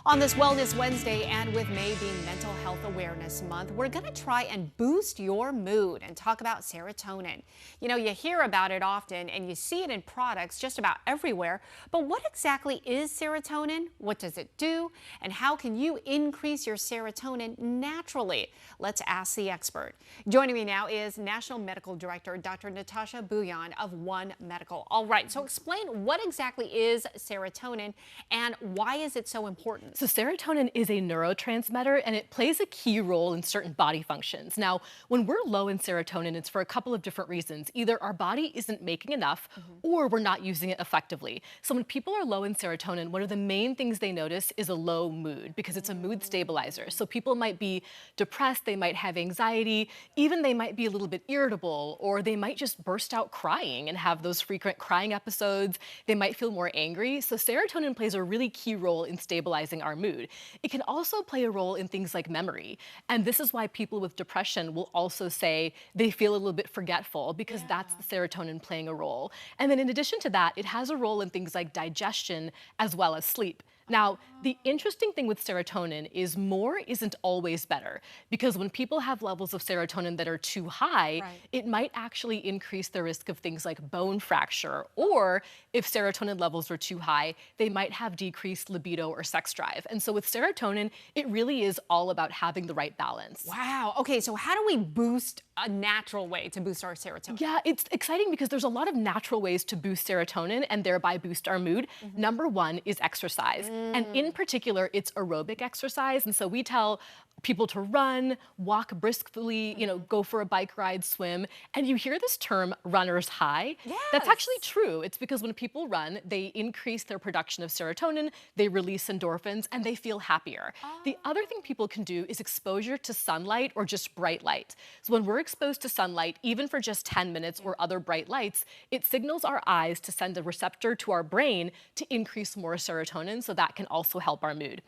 On this Wellness Wednesday, and with May being Mental Health Awareness Month, we're going to try and boost your mood and talk about serotonin. You know, you hear about it often and you see it in products just about everywhere, but what exactly is serotonin? What does it do? And how can you increase your serotonin naturally? Let's ask the expert. Joining me now is National Medical Director Dr. Natasha Bhuyan of One Medical. All right, so explain what exactly is serotonin and why is it so important? So serotonin is a neurotransmitter and it plays a key role in certain body functions. Now, when we're low in serotonin, it's for a couple of different reasons. Either our body isn't making enough or we're not using it effectively. So when people are low in serotonin, one of the main things they notice is a low mood because it's a mood stabilizer. So people might be depressed, they might have anxiety, even they might be a little bit irritable, or they might just burst out crying and have those frequent crying episodes. They might feel more angry. So serotonin plays a really key role in stabilizing our mood. It can also play a role in things like memory. And this is why people with depression will also say they feel a little bit forgetful because that's the serotonin playing a role. And then in addition to that, it has a role in things like digestion as well as sleep. Now, the interesting thing with serotonin is more isn't always better, because when people have levels of serotonin that are too high, it might actually increase the risk of things like bone fracture, or if serotonin levels are too high, they might have decreased libido or sex drive. And so with serotonin, it really is all about having the right balance. Wow. Okay, so how do we boost a natural way to boost our serotonin? Yeah, it's exciting because there's a lot of natural ways to boost serotonin and thereby boost our mood. Number one is exercise. And in particular, it's aerobic exercise. And so we tell people to run, walk briskly, go for a bike ride, swim. And you hear this term runner's high. That's actually true. It's because when people run, they increase their production of serotonin, they release endorphins, and they feel happier. The other thing people can do is exposure to sunlight or just bright light. So when we're exposed to sunlight, even for just 10 minutes or other bright lights, it signals our eyes to send a receptor to our brain to increase more serotonin, so that can also help our mood.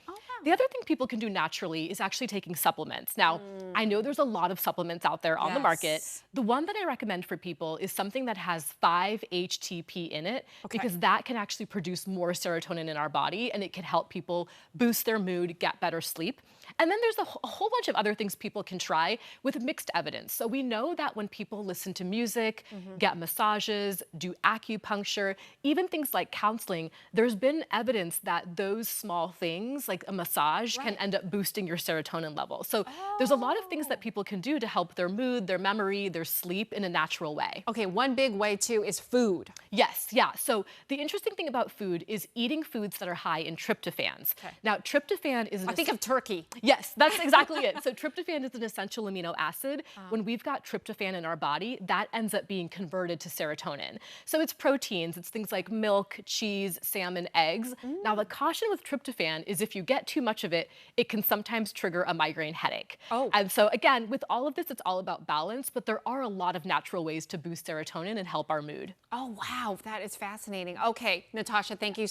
The other thing people can do naturally is actually taking supplements. Now, I know there's a lot of supplements out there on the market. The one that I recommend for people is something that has 5-HTP in it, because that can actually produce more serotonin in our body, and it can help people boost their mood, get better sleep. And then there's a whole bunch of other things people can try with mixed evidence. So we know that when people listen to music, get massages, do acupuncture, even things like counseling, there's been evidence that those small things, like a massage, can end up boosting your serotonin level. So there's a lot of things that people can do to help their mood, their memory, their sleep in a natural way. Okay, one big way too is food. Yes, yeah. So the interesting thing about food is eating foods that are high in tryptophans. Now, tryptophan is I think of turkey. Yes, that's exactly it. So tryptophan is an essential amino acid. When we've got tryptophan in our body, that ends up being converted to serotonin. So it's proteins, it's things like milk, cheese, salmon, eggs. Now the caution with tryptophan is if you get too much of it, it can sometimes trigger a migraine headache. And so again, with all of this, it's all about balance, but there are a lot of natural ways to boost serotonin and help our mood. Oh, wow, that is fascinating. Okay, Natasha, thank you.